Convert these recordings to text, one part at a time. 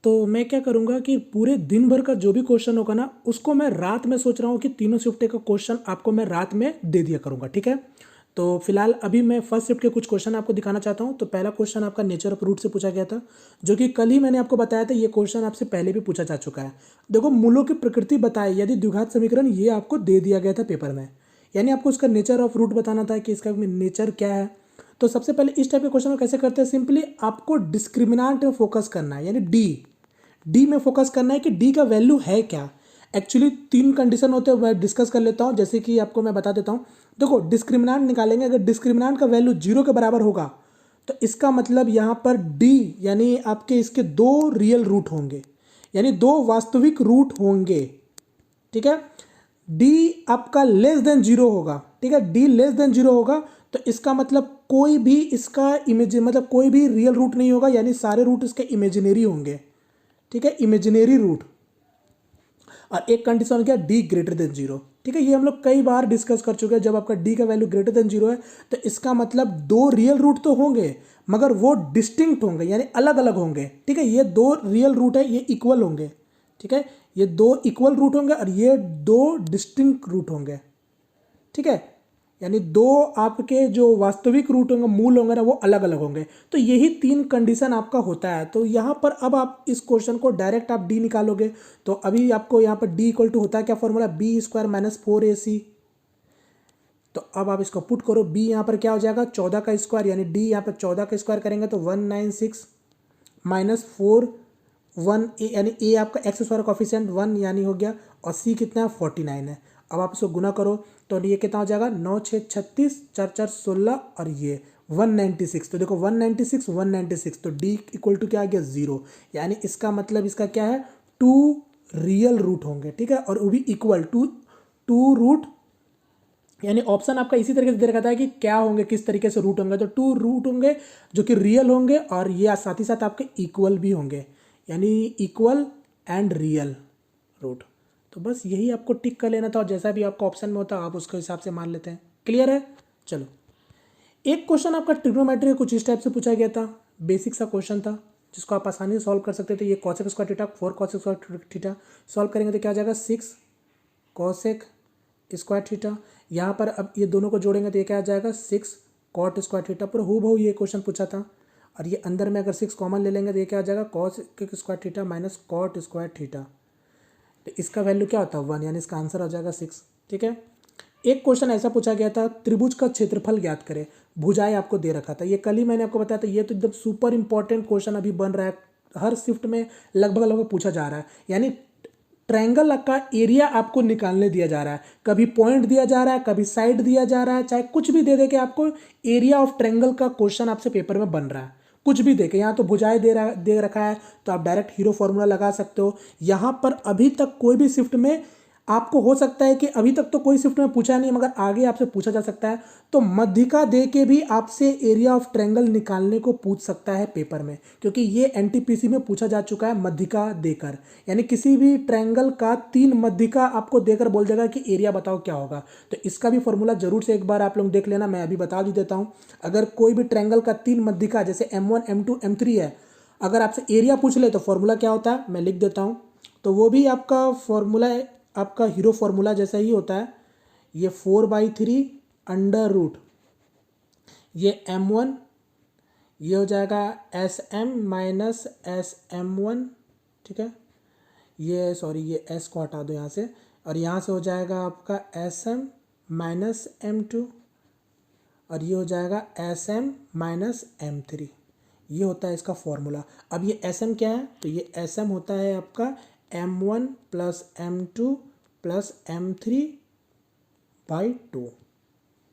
तो मैं क्या करूँगा कि पूरे दिन भर का जो भी क्वेश्चन होगा ना, उसको मैं रात में सोच रहा हूँ कि तीनों शिफ्ट का क्वेश्चन आपको मैं रात में दे दिया करूँगा, ठीक है। तो फिलहाल अभी मैं फर्स्ट शिफ्ट के कुछ क्वेश्चन आपको दिखाना चाहता हूँ। तो पहला क्वेश्चन आपका नेचर ऑफ रूट से पूछा गया था, जो कि कल ही मैंने आपको बताया था। ये क्वेश्चन आपसे पहले भी पूछा जा चुका है। देखो, मूलों की प्रकृति बताए यदि द्विघात समीकरण, ये आपको दे दिया गया था पेपर में, यानी आपको इसका नेचर ऑफ रूट बताना था कि इसका नेचर क्या है। तो सबसे पहले इस टाइप के क्वेश्चन को कैसे करते हैं, सिंपली आपको डिस्क्रिमिनांट में फोकस करना है, यानी डी में फोकस करना है कि डी का वैल्यू है क्या। एक्चुअली तीन कंडीशन होते हैं, मैं डिस्कस कर लेता हूँ, जैसे कि आपको मैं बता देता हूँ। देखो, डिस्क्रिमिनांट निकालेंगे, अगर डिस्क्रिमिनांट का वैल्यू 0 के बराबर होगा तो इसका मतलब यहाँ पर डी यानी आपके इसके दो रियल रूट होंगे, यानी दो वास्तविक रूट होंगे, ठीक है। डी आपका लेस देन 0 होगा, ठीक है। डी लेस देन 0 होगा तो इसका मतलब कोई भी इसका इमेज मतलब कोई भी रियल रूट नहीं होगा, यानी सारे रूट इसके इमेजिनरी होंगे, ठीक है, इमेजिनरी रूट। और एक कंडीशन क्या, डी ग्रेटर देन 0, ठीक है। ये हम लोग कई बार डिस्कस कर चुके हैं। जब आपका डी का वैल्यू ग्रेटर देन 0 है तो इसका मतलब दो रियल रूट तो होंगे, मगर वो डिस्टिंक्ट होंगे, यानी अलग अलग होंगे, ठीक है। ये दो रियल रूट है, ये इक्वल होंगे, ठीक है। ये दो इक्वल रूट होंगे और ये दो डिस्टिंक्ट रूट होंगे, ठीक है। यानी दो आपके जो वास्तविक रूट होंगे, मूल होंगे ना, वो अलग अलग होंगे। तो यही तीन कंडीशन आपका होता है। तो यहाँ पर अब आप इस क्वेश्चन को डायरेक्ट आप डी निकालोगे। तो अभी आपको यहाँ पर डी इक्वल टू होता है क्या formula, B square minus 4ac। तो अब आप इसको पुट करो, बी यहाँ पर क्या हो जाएगा 14 का स्क्वायर, यानी डी यहाँ पर 14 का स्क्वायर करेंगे तो 196 माइनस 4 1 ए, यानी ए आपका एक्स स्क्वायर कॉफिशिएंट 1 यानी हो गया, और सी कितना है 49 है। अब आप इसको गुना करो तो ये कितना हो जाएगा 9 6 36 4 4 16 और ये 196। तो देखो 196 196, तो डी इक्वल टू क्या आ गया 0, यानी इसका मतलब इसका क्या है, टू रियल रूट होंगे, ठीक है। और वो भी इक्वल टू टू रूट, यानी ऑप्शन आपका इसी तरीके से दे रखा था कि क्या होंगे, किस तरीके से रूट होंगे। तो टू रूट होंगे जो कि रियल होंगे, और ये साथ ही साथ आपके इक्वल भी होंगे, यानी इक्वल एंड रियल रूट। तो बस यही आपको टिक कर लेना था, और जैसा भी आपका ऑप्शन में होता आप उसके हिसाब से मान लेते हैं। क्लियर है। चलो, एक क्वेश्चन आपका ट्रिग्नोमेट्री कुछ इस टाइप से पूछा गया था, बेसिक सा क्वेश्चन था जिसको आप आसानी से सॉल्व कर सकते थे। ये cosec square theta 4 cosec square theta solve करेंगे तो क्या आ जाएगा 6 कॉसेक स्क्वायर थीटा। यहाँ पर अब ये दोनों को जोड़ेंगे तो ये क्या आ जाएगा 6 कॉट स्क्वायर थीटा। पूरा हूबहू ये क्वेश्चन पूछा था। और ये अंदर में अगर 6 कॉमन ले लेंगे तो ये क्या आ जाएगा cos square theta minus cot square theta. तो इसका वैल्यू क्या होता है 1, यानी इसका आंसर आ जाएगा 6, ठीक है। एक क्वेश्चन ऐसा पूछा गया था, त्रिभुज का क्षेत्रफल ज्ञात करें, भुजाएं आपको दे रखा था। ये कल ही मैंने आपको बताया था। ये तो एकदम सुपर इंपॉर्टेंट क्वेश्चन अभी बन रहा है, हर शिफ्ट में लगभग लगभग पूछा जा रहा है। यानी ट्रायंगल का एरिया आपको निकालने दिया जा रहा है, कभी पॉइंट दिया जा रहा है, कभी साइड दिया जा रहा है, चाहे कुछ भी दे दे के आपको एरिया ऑफ ट्रायंगल का क्वेश्चन आपसे पेपर में बन रहा है, कुछ भी देखे। यहाँ तो भुजाएं दे रखा है तो आप डायरेक्ट हीरो फॉर्मूला लगा सकते हो। यहाँ पर अभी तक कोई भी शिफ्ट में आपको हो सकता है कि अभी तक तो कोई शिफ्ट में पूछा नहीं, मगर आगे आपसे पूछा जा सकता है। तो मध्यिका दे के भी आपसे एरिया ऑफ ट्रायंगल निकालने को पूछ सकता है पेपर में, क्योंकि ये एनटीपीसी में पूछा जा चुका है मध्यिका देकर। यानी किसी भी ट्रायंगल का 3 मध्यिका आपको देकर बोल देगा कि एरिया बताओ क्या होगा। तो इसका भी फॉर्मूला जरूर से एक बार आप लोग देख लेना, मैं अभी बता भी देता हूँ। अगर कोई भी ट्रायंगल का 3 मध्यिका जैसे M1 M2 M3 है, अगर आपसे एरिया पूछ ले तो फॉर्मूला क्या होता है मैं लिख देता हूँ। तो वो भी आपका फॉर्मूला आपका हीरो फार्मूला जैसा ही होता है। ये 4/3 अंडर रूट ये M1, ये हो जाएगा SM माइनस SM1, ठीक है। ये सॉरी ये S को हटा दो यहाँ से, और यहाँ से हो जाएगा आपका SM माइनस M2, और ये हो जाएगा SM माइनस M3। ये होता है इसका फॉर्मूला। अब ये SM क्या है, तो ये SM होता है आपका M1 plus M2 plus M3/2,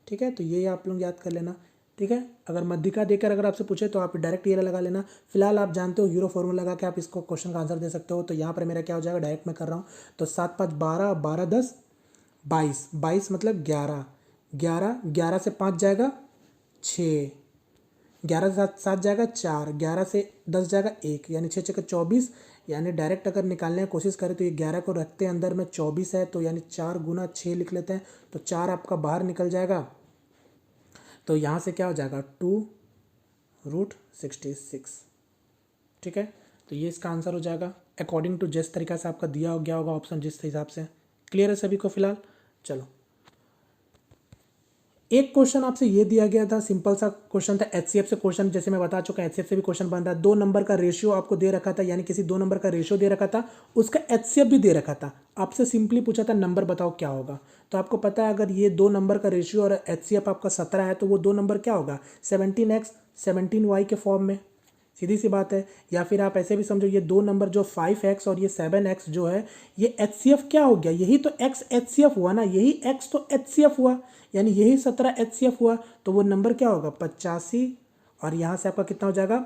ठीक है। तो ये आप लोग याद कर लेना, ठीक है। अगर मध्यिका देकर अगर आपसे पूछे तो आप डायरेक्ट ये लगा लेना। फिलहाल आप जानते हो हीरो फॉर्मूला लगा के आप इसको क्वेश्चन का आंसर दे सकते हो। तो यहाँ पर मेरा क्या हो जाएगा, डायरेक्ट मैं कर रहा हूँ। तो 7 5 12, 12 10 22, 22 मतलब 11, 11 11 से 5 जाएगा 6, 11 से 7 जाएगा 4, 11 से 10 जाएगा 1, यानी 6 6 24। यानी डायरेक्ट अगर निकालने की कोशिश करें तो ये 11 को रखते हैं अंदर में 24 है, तो यानी 4 गुना 6 लिख लेते हैं, तो 4 आपका बाहर निकल जाएगा। तो यहाँ से क्या हो जाएगा 2√66, ठीक है। तो ये इसका आंसर हो जाएगा अकॉर्डिंग टू जिस तरीका से आपका दिया गया होगा ऑप्शन, जिस हिसाब से। क्लियर है सभी को फिलहाल? चलो, एक क्वेश्चन आपसे ये दिया गया था, सिंपल सा क्वेश्चन था एचसीएफ से क्वेश्चन, जैसे मैं बता चुका एचसीएफ से भी क्वेश्चन बन रहा है। 2 नंबर का रेशियो आपको दे रखा था, यानी किसी 2 नंबर का रेशियो दे रखा था, उसका एचसीएफ भी दे रखा था। आपसे सिंपली पूछा था नंबर बताओ क्या होगा। तो आपको पता है अगर ये 2 नंबर का रेशियो और एचसीएफ आपका 17 है तो वो 2 नंबर क्या होगा, 17x 17y के फॉर्म में, सीधी सी बात है। या फिर आप ऐसे भी समझो ये 2 नंबर जो 5x और ये 7x जो है, ये एचसीएफ क्या हो गया, यही तो x एचसीएफ हुआ ना, यही x तो एचसीएफ हुआ, यानी यही 17 एचसीएफ हुआ। तो वो नंबर क्या होगा 85, और यहाँ से आपका कितना हो जाएगा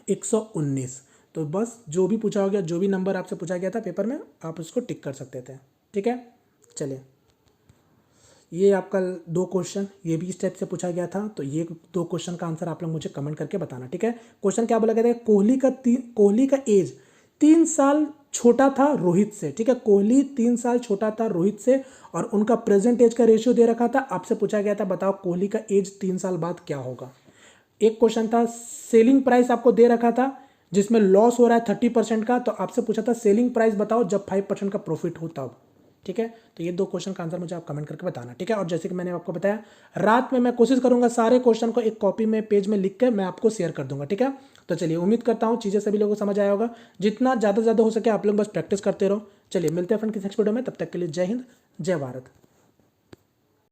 119। तो बस जो भी पूछा हो गया, जो भी नंबर आपसे पूछा गया था पेपर में, आप उसको टिक कर सकते थे। ठीक है, चलिए, ये आपका 2 क्वेश्चन ये भी इस टाइप से पूछा गया था। तो ये 2 क्वेश्चन का आंसर आप लोग मुझे कमेंट करके बताना। ठीक है, क्वेश्चन क्या बोला गया था, कोहली का एज 3 साल छोटा था रोहित से। ठीक है, कोहली 3 साल छोटा था रोहित से और उनका प्रेजेंट एज का रेशियो दे रखा था। आपसे पूछा गया था बताओ कोहली का एज 3 साल बाद क्या होगा। एक क्वेश्चन था सेलिंग प्राइस आपको दे रखा था जिसमें लॉस हो रहा है 30% का, तो आपसे पूछा था सेलिंग प्राइस बताओ जब 5% का प्रॉफिट हो तब। ठीक है, तो ये 2 क्वेश्चन का आंसर मुझे आप कमेंट करके बताना। ठीक है, और जैसे कि मैंने आपको बताया रात में मैं कोशिश करूंगा सारे क्वेश्चन को एक कॉपी में पेज में लिख के मैं आपको शेयर कर दूंगा। ठीक है, तो चलिए, उम्मीद करता हूँ चीज़ें सभी लोगों को समझ आया होगा। जितना ज़्यादा हो सके आप लोग बस प्रैक्टिस करते रहो। चलिए, मिलते हैं फ्रेंड किसी नेक्स्ट वीडियो में, तब तक के लिए जय हिंद, जय भारत।